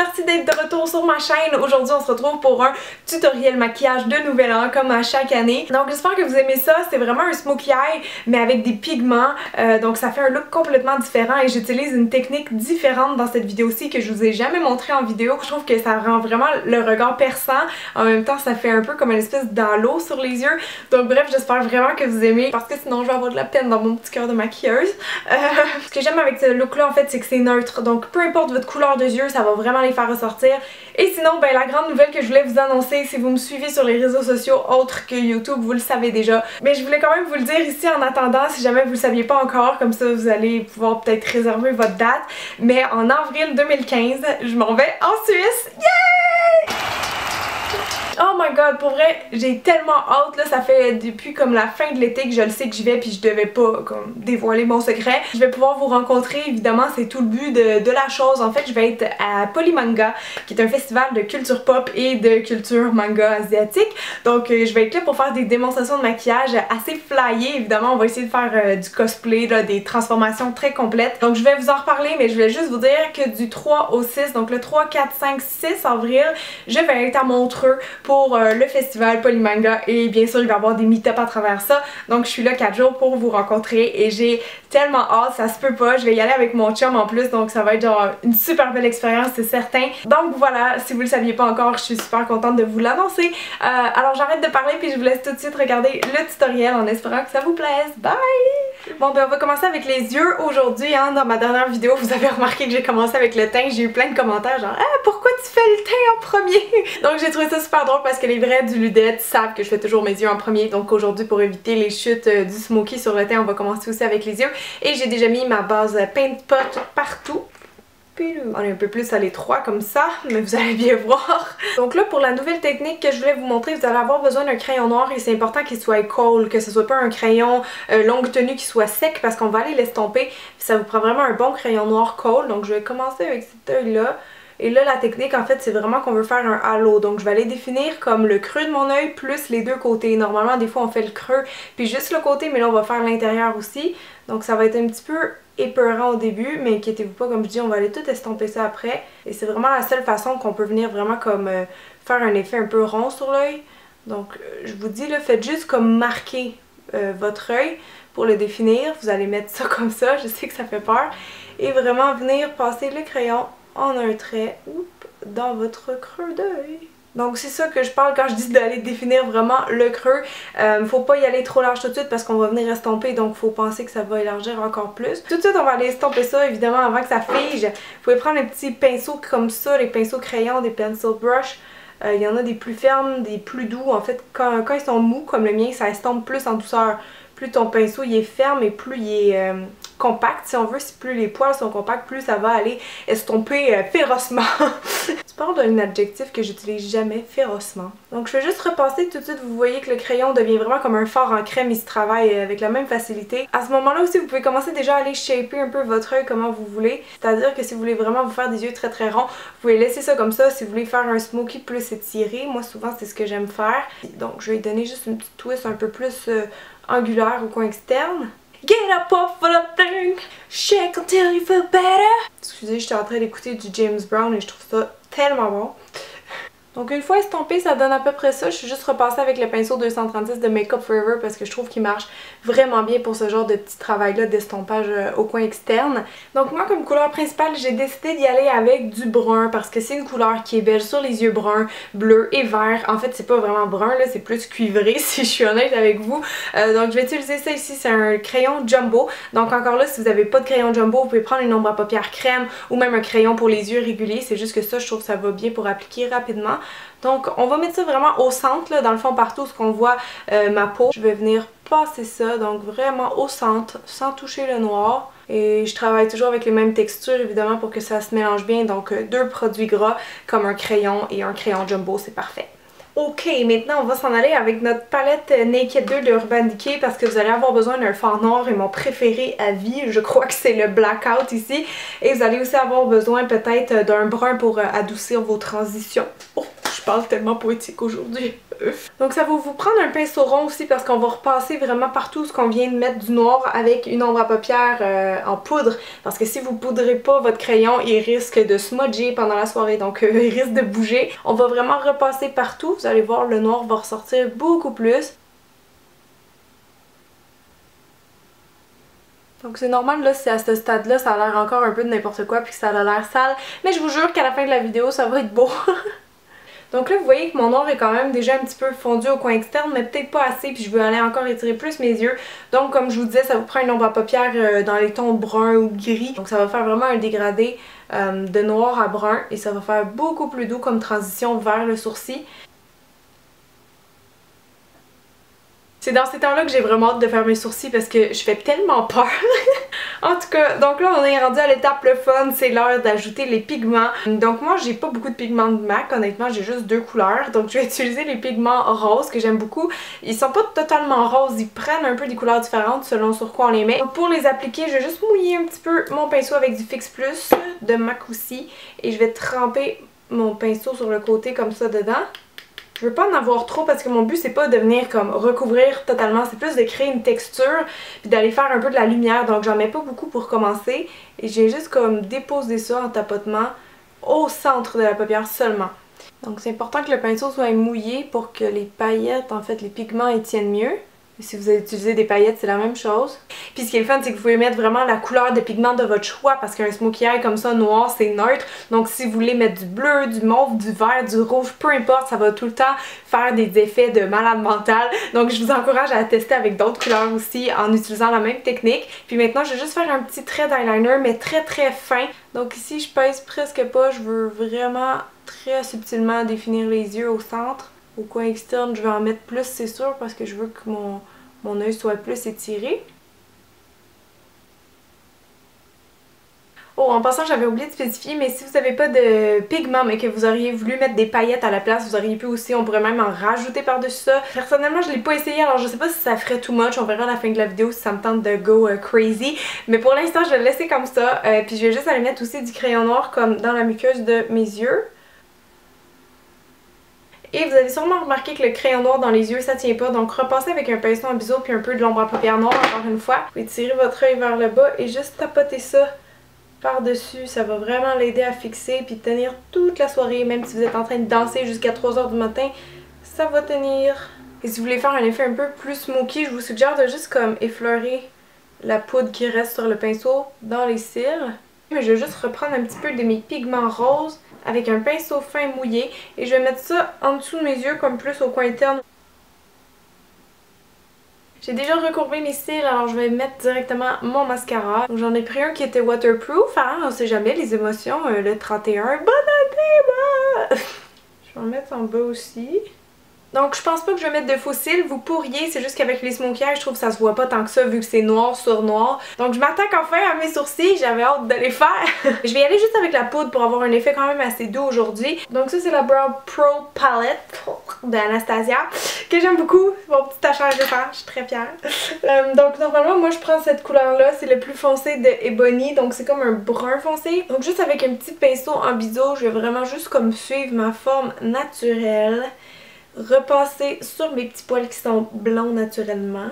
merci d'être de retour sur ma chaîne. Aujourd'hui on se retrouve pour un tutoriel maquillage de nouvel an comme à chaque année. Donc j'espère que vous aimez ça, c'est vraiment un smokey eye mais avec des pigments, donc ça fait un look complètement différent et j'utilise une technique différente dans cette vidéo-ci que je vous ai jamais montré en vidéo. Je trouve que ça rend vraiment le regard perçant, en même temps ça fait un peu comme une espèce d'halo sur les yeux. Donc bref, j'espère vraiment que vous aimez parce que sinon je vais avoir de la peine dans mon petit cœur de maquilleuse. Ce que j'aime avec ce look là en fait c'est que c'est neutre, donc peu importe votre couleur de yeux, ça va vraiment les faire ressortir. Et sinon, ben la grande nouvelle que je voulais vous annoncer, si vous me suivez sur les réseaux sociaux autres que YouTube, vous le savez déjà. Mais je voulais quand même vous le dire ici en attendant, si jamais vous le saviez pas encore, comme ça vous allez pouvoir peut-être réserver votre date. Mais en avril 2015, je m'en vais en Suisse. Yeah! Oh my god, pour vrai, j'ai tellement hâte là, ça fait depuis comme la fin de l'été que je le sais que j'y vais puis je devais pas comme dévoiler mon secret. Je vais pouvoir vous rencontrer, évidemment c'est tout le but de la chose. En fait je vais être à Polymanga qui est un festival de culture pop et de culture manga asiatique. Donc je vais être là pour faire des démonstrations de maquillage assez flyées. Évidemment on va essayer de faire du cosplay, là, des transformations très complètes. Donc je vais vous en reparler mais je voulais juste vous dire que du 3 au 6, donc le 3, 4, 5, 6 avril, je vais être à Montreux pour le festival Polymanga et bien sûr il va y avoir des meet-up à travers ça. Donc je suis là 4 jours pour vous rencontrer et j'ai tellement hâte, ça se peut pas, je vais y aller avec mon chum en plus donc ça va être genre une super belle expérience, c'est certain. Donc voilà, si vous le saviez pas encore, je suis super contente de vous l'annoncer. Alors j'arrête de parler puis je vous laisse tout de suite regarder le tutoriel en espérant que ça vous plaise. Bye! Bon ben on va commencer avec les yeux aujourd'hui, hein. Dans ma dernière vidéo vous avez remarqué que j'ai commencé avec le teint, j'ai eu plein de commentaires genre ah pourquoi tu fais le teint en premier? Donc j'ai trouvé ça super drôle parce que les vrais du Ludette savent que je fais toujours mes yeux en premier. Donc aujourd'hui pour éviter les chutes du smoky sur le teint, on va commencer aussi avec les yeux. Et j'ai déjà mis ma base Paint Pot partout. On est un peu plus à l'étroit comme ça, mais vous allez bien voir. Donc là pour la nouvelle technique que je voulais vous montrer, vous allez avoir besoin d'un crayon noir et c'est important qu'il soit cool, que ce soit pas un crayon longue tenue qui soit sec parce qu'on va aller l'estomper. Ça vous prend vraiment un bon crayon noir cool. Donc je vais commencer avec cet œil là. Et là la technique en fait c'est vraiment qu'on veut faire un halo, donc je vais aller définir comme le creux de mon œil plus les deux côtés. Normalement des fois on fait le creux puis juste le côté mais là on va faire l'intérieur aussi. Donc ça va être un petit peu épeurant au début mais inquiétez-vous pas, comme je dis on va aller tout estomper ça après. Et c'est vraiment la seule façon qu'on peut venir vraiment comme faire un effet un peu rond sur l'œil. Donc je vous dis là, faites juste comme marquer votre œil pour le définir. Vous allez mettre ça comme ça, je sais que ça fait peur. Et vraiment venir passer le crayon en un trait dans votre creux d'œil. Donc c'est ça que je parle quand je dis d'aller définir vraiment le creux. Faut pas y aller trop large tout de suite parce qu'on va venir estomper, donc faut penser que ça va élargir encore plus. Tout de suite on va aller estomper ça évidemment avant que ça fige. Vous pouvez prendre un petit pinceau comme ça, les pinceaux crayons, des pencil brush. Il y en a des plus fermes, des plus doux. En fait quand ils sont mous comme le mien, ça estompe plus en douceur. Plus ton pinceau il est ferme et plus il est compact si on veut, si plus les poils sont compacts, plus ça va aller estomper férocement. Tu parles d'un adjectif que j'utilise jamais, férocement. Donc je vais juste repasser tout de suite, vous voyez que le crayon devient vraiment comme un fard en crème, il se travaille avec la même facilité. À ce moment là aussi vous pouvez commencer déjà à aller shaper un peu votre œil comme vous voulez, c'est à dire que si vous voulez vraiment vous faire des yeux très très ronds, vous pouvez laisser ça comme ça. Si vous voulez faire un smoky plus étiré, moi souvent c'est ce que j'aime faire. Donc je vais lui donner juste une petite twist un peu plus angulaire au coin externe. Get up off the thing, shake until you feel better. Excusez, j'étais en train d'écouter du James Brown et je trouve ça tellement bon. Donc une fois estompé, ça donne à peu près ça. Je suis juste repassée avec le pinceau 236 de Make Up Forever parce que je trouve qu'il marche vraiment bien pour ce genre de petit travail là d'estompage au coin externe. Donc moi comme couleur principale, j'ai décidé d'y aller avec du brun parce que c'est une couleur qui est belle sur les yeux bruns, bleus et verts. En fait c'est pas vraiment brun là, c'est plus cuivré si je suis honnête avec vous. Donc je vais utiliser ça ici, c'est un crayon jumbo. Donc encore là si vous n'avez pas de crayon jumbo, vous pouvez prendre une ombre à paupières crème ou même un crayon pour les yeux régulier. C'est juste que ça je trouve que ça va bien pour appliquer rapidement. Donc on va mettre ça vraiment au centre, là, dans le fond partout ce qu'on voit ma peau. Je vais venir passer ça, donc vraiment au centre, sans toucher le noir. Et je travaille toujours avec les mêmes textures évidemment pour que ça se mélange bien. Donc deux produits gras comme un crayon et un crayon jumbo, c'est parfait. Ok, maintenant on va s'en aller avec notre palette Naked 2 de Urban Decay parce que vous allez avoir besoin d'un fard noir et mon préféré à vie, je crois que c'est le Blackout ici. Et vous allez aussi avoir besoin peut-être d'un brun pour adoucir vos transitions. Oh, je parle tellement poétique aujourd'hui. Donc ça va vous prendre un pinceau rond aussi parce qu'on va repasser vraiment partout ce qu'on vient de mettre du noir avec une ombre à paupières en poudre. Parce que si vous poudrez pas votre crayon, il risque de smudger pendant la soirée, donc il risque de bouger. On va vraiment repasser partout, vous allez voir le noir va ressortir beaucoup plus. Donc c'est normal là, si à ce stade-là ça a l'air encore un peu de n'importe quoi puis que ça a l'air sale, mais je vous jure qu'à la fin de la vidéo ça va être beau. Donc là vous voyez que mon noir est quand même déjà un petit peu fondu au coin externe mais peut-être pas assez puis je veux aller encore étirer plus mes yeux. Donc comme je vous disais ça vous prend une ombre à paupières dans les tons brun ou gris. Donc ça va faire vraiment un dégradé de noir à brun et ça va faire beaucoup plus doux comme transition vers le sourcil. C'est dans ces temps-là que j'ai vraiment hâte de faire mes sourcils parce que je fais tellement peur. En tout cas, donc là on est rendu à l'étape le fun, c'est l'heure d'ajouter les pigments. Donc moi j'ai pas beaucoup de pigments de MAC, honnêtement j'ai juste 2 couleurs. Donc je vais utiliser les pigments roses que j'aime beaucoup. Ils sont pas totalement roses, ils prennent un peu des couleurs différentes selon sur quoi on les met. Donc pour les appliquer, je vais juste mouiller un petit peu mon pinceau avec du Fix Plus de MAC aussi. Et je vais tremper mon pinceau sur le côté comme ça dedans. Je veux pas en avoir trop parce que mon but c'est pas de venir comme recouvrir totalement, c'est plus de créer une texture puis d'aller faire un peu de la lumière, donc j'en mets pas beaucoup pour commencer et j'ai juste comme déposé ça en tapotement au centre de la paupière seulement. Donc c'est important que le pinceau soit mouillé pour que les paillettes, en fait les pigments y tiennent mieux. Si vous utilisez des paillettes, c'est la même chose. Puis ce qui est le fun, c'est que vous pouvez mettre vraiment la couleur de pigment de votre choix parce qu'un smokey eye comme ça, noir, c'est neutre. Donc si vous voulez mettre du bleu, du mauve, du vert, du rouge, peu importe, ça va tout le temps faire des effets de malade mental. Donc je vous encourage à tester avec d'autres couleurs aussi en utilisant la même technique. Puis maintenant, je vais juste faire un petit trait d'eyeliner, mais très très fin. Donc ici, je pèse presque pas, je veux vraiment très subtilement définir les yeux au centre. Au coin externe, je vais en mettre plus, c'est sûr, parce que je veux que mon œil soit plus étiré. Oh, en passant, j'avais oublié de spécifier, mais si vous n'avez pas de pigment, mais que vous auriez voulu mettre des paillettes à la place, vous auriez pu aussi, on pourrait même en rajouter par-dessus ça. Personnellement, je l'ai pas essayé, alors je sais pas si ça ferait too much, on verra à la fin de la vidéo si ça me tente de go crazy. Mais pour l'instant, je vais le laisser comme ça, puis je vais juste aller mettre aussi du crayon noir comme dans la muqueuse de mes yeux. Et vous avez sûrement remarqué que le crayon noir dans les yeux ça tient pas, donc repassez avec un pinceau en biseau puis un peu de l'ombre à paupières noire encore une fois. Vous pouvez tirer votre œil vers le bas et juste tapoter ça par-dessus, ça va vraiment l'aider à fixer puis tenir toute la soirée, même si vous êtes en train de danser jusqu'à 3 h du matin, ça va tenir. Et si vous voulez faire un effet un peu plus smoky, je vous suggère de juste comme effleurer la poudre qui reste sur le pinceau dans les cils. Mais je vais juste reprendre un petit peu de mes pigments roses avec un pinceau fin mouillé et je vais mettre ça en dessous de mes yeux comme plus au coin interne. J'ai déjà recourbé mes cils, alors je vais mettre directement mon mascara. J'en ai pris un qui était waterproof, hein, on sait jamais les émotions, le 31. Bonne année! Je vais en mettre en bas aussi. Donc je pense pas que je vais mettre de faux cils, vous pourriez, c'est juste qu'avec les smokey eyes, je trouve que ça se voit pas tant que ça vu que c'est noir sur noir. Donc je m'attaque enfin à mes sourcils, j'avais hâte de les faire. Je vais y aller juste avec la poudre pour avoir un effet quand même assez doux aujourd'hui. Donc ça c'est la Brow Pro Palette de Anastasia, que j'aime beaucoup, mon petit tachage de fer, je suis très fière. Donc normalement moi je prends cette couleur là, c'est le plus foncé de Ebony, donc c'est comme un brun foncé. Donc juste avec un petit pinceau en biseau, je vais vraiment juste comme suivre ma forme naturelle. Repasser sur mes petits poils qui sont blonds naturellement.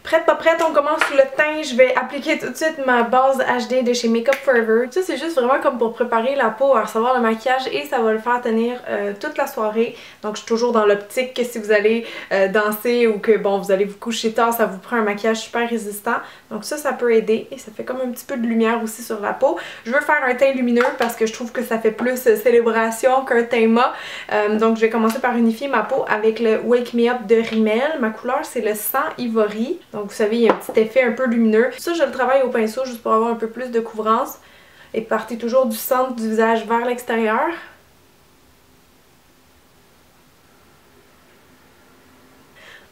Prête pas prête, on commence sur le teint. Je vais appliquer tout de suite ma base HD de chez Makeup Forever. Ça c'est juste vraiment comme pour préparer la peau à recevoir le maquillage et ça va le faire tenir toute la soirée. Donc je suis toujours dans l'optique que si vous allez danser ou que bon vous allez vous coucher tard, ça vous prend un maquillage super résistant. Donc ça peut aider et ça fait comme un petit peu de lumière aussi sur la peau. Je veux faire un teint lumineux parce que je trouve que ça fait plus célébration qu'un teint mat. Donc je vais commencer par unifier ma peau avec le Wake Me Up de Rimmel. Ma couleur c'est le 100 Ivory. Donc vous savez, il y a un petit effet un peu lumineux. Ça, je le travaille au pinceau juste pour avoir un peu plus de couvrance. Et partez toujours du centre du visage vers l'extérieur.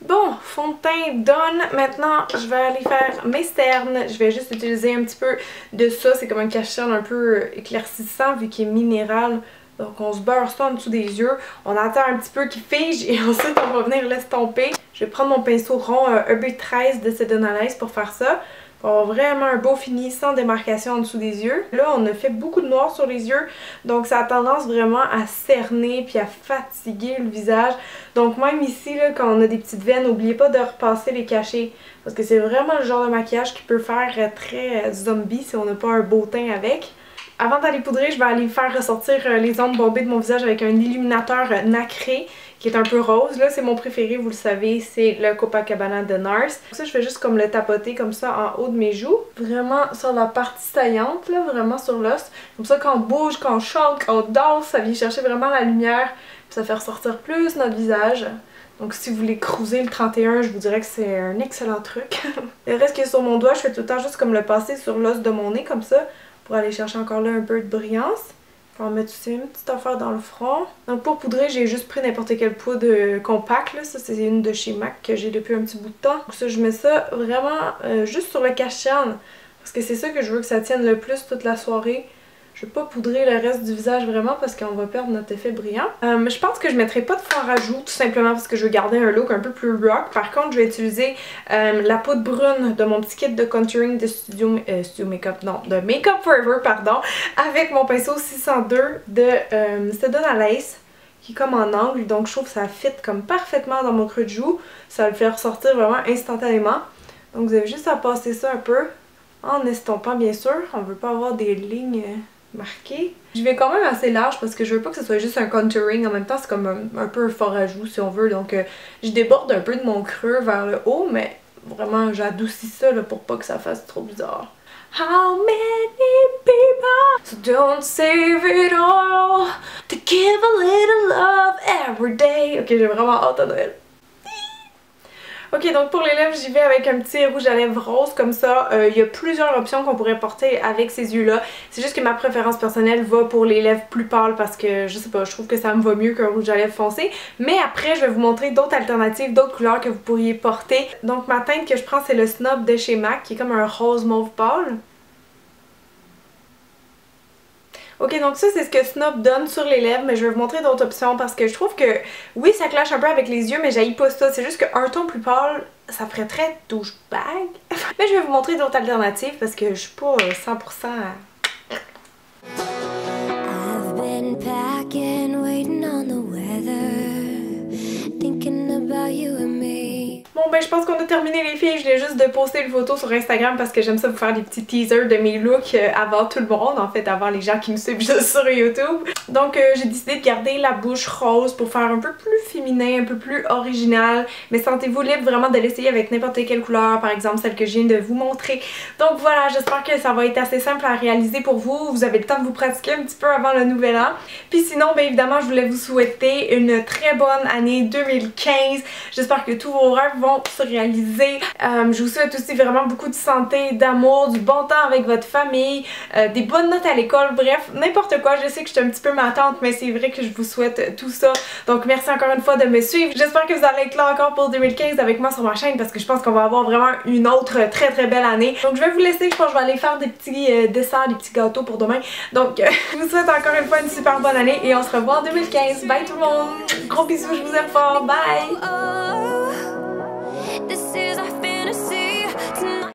Bon, fond de teint done. Maintenant, je vais aller faire mes cernes. Je vais juste utiliser un petit peu de ça. C'est comme un cache-cerne un peu éclaircissant vu qu'il est minéral. Donc on se beurre ça en dessous des yeux, on attend un petit peu qu'il fige et ensuite on va venir l'estomper. Je vais prendre mon pinceau rond EB13 de Sedona Lace pour faire ça. Pour avoir vraiment un beau fini sans démarcation en dessous des yeux. Là on a fait beaucoup de noir sur les yeux, donc ça a tendance vraiment à cerner puis à fatiguer le visage. Donc même ici là, quand on a des petites veines, n'oubliez pas de repasser les cachets. Parce que c'est vraiment le genre de maquillage qui peut faire très zombie si on n'a pas un beau teint avec. Avant d'aller poudrer, je vais aller faire ressortir les ombres bombées de mon visage avec un illuminateur nacré qui est un peu rose. Là, c'est mon préféré, vous le savez, c'est le Copacabana de NARS. Pour ça, je fais juste comme le tapoter comme ça en haut de mes joues. Vraiment sur la partie saillante, là, vraiment sur l'os. Comme ça, quand on bouge, quand on chante, quand on danse, ça vient chercher vraiment la lumière. Puis ça fait ressortir plus notre visage. Donc si vous voulez cruiser le 31, je vous dirais que c'est un excellent truc. Le reste qui est sur mon doigt, je fais tout le temps juste comme le passer sur l'os de mon nez comme ça. Pour aller chercher encore là un peu de brillance. On va mettre aussi une petite affaire dans le front. Donc pour poudrer, j'ai juste pris n'importe quelle poudre compacte. Là. Ça c'est une de chez MAC que j'ai depuis un petit bout de temps. Donc ça, je mets ça vraiment juste sur le cache-cerne. Parce que c'est ça que je veux que ça tienne le plus toute la soirée. Je vais pas poudrer le reste du visage vraiment parce qu'on va perdre notre effet brillant. Je pense que je mettrai pas de fard à joues tout simplement parce que je veux garder un look un peu plus rock. Par contre, je vais utiliser la poudre brune de mon petit kit de contouring de Studio Makeup, non, de Makeup Forever, pardon, avec mon pinceau 602 de Sedona Lace qui est comme en angle. Donc je trouve que ça fit comme parfaitement dans mon creux de joue. Ça va le faire ressortir vraiment instantanément. Donc vous avez juste à passer ça un peu en estompant bien sûr. On veut pas avoir des lignes marqué. Je vais quand même assez large parce que je veux pas que ce soit juste un contouring. En même temps, c'est comme un peu un fard à joues si on veut. Donc je déborde un peu de mon creux vers le haut, mais vraiment j'adoucis ça là, pour pas que ça fasse trop bizarre. How many people so don't save it all to give a little love every day. Ok, j'ai vraiment hâte à Noël. Ok, donc pour les lèvres, j'y vais avec un petit rouge à lèvres rose comme ça. Il y a plusieurs options qu'on pourrait porter avec ces yeux-là. C'est juste que ma préférence personnelle va pour les lèvres plus pâles parce que, je sais pas, je trouve que ça me va mieux qu'un rouge à lèvres foncé. Mais après, je vais vous montrer d'autres alternatives, d'autres couleurs que vous pourriez porter. Donc ma teinte que je prends, c'est le Snob de chez MAC, qui est comme un rose mauve pâle. Ok, donc ça c'est ce que Snob donne sur les lèvres, mais je vais vous montrer d'autres options parce que je trouve que, oui, ça clash un peu avec les yeux, mais j'haïs pas ça. C'est juste qu'un ton plus pâle, ça ferait très douchebag. Mais je vais vous montrer d'autres alternatives parce que je suis pas 100%... I've been packing, waiting on the weather, thinking about you and me. Bon ben je pense qu'on a terminé les filles, je viens juste de poster une photo sur Instagram parce que j'aime ça vous faire des petits teasers de mes looks avant tout le monde, en fait avant les gens qui me suivent juste sur YouTube. Donc j'ai décidé de garder la bouche rose pour faire un peu plus féminin, un peu plus original, mais sentez-vous libre vraiment de l'essayer avec n'importe quelle couleur, par exemple celle que je viens de vous montrer. Donc voilà, j'espère que ça va être assez simple à réaliser pour vous, vous avez le temps de vous pratiquer un petit peu avant le nouvel an. Puis sinon, bien évidemment, je voulais vous souhaiter une très bonne année 2015. J'espère que tous vos rêves vont se réaliser. Je vous souhaite aussi vraiment beaucoup de santé, d'amour, du bon temps avec votre famille, des bonnes notes à l'école, bref, n'importe quoi. Je sais que je suis un petit peu ma tante, mais c'est vrai que je vous souhaite tout ça. Donc merci encore une fois de me suivre. J'espère que vous allez être là encore pour 2015 avec moi sur ma chaîne parce que je pense qu'on va avoir vraiment une autre très belle année. Donc je vais vous laisser, je pense que je vais aller faire des petits desserts, des petits gâteaux pour demain. Donc je vous souhaite encore une fois une super bonne année et on se revoit en 2015. Bye tout le monde! Gros bisous, je vous aime fort, bye!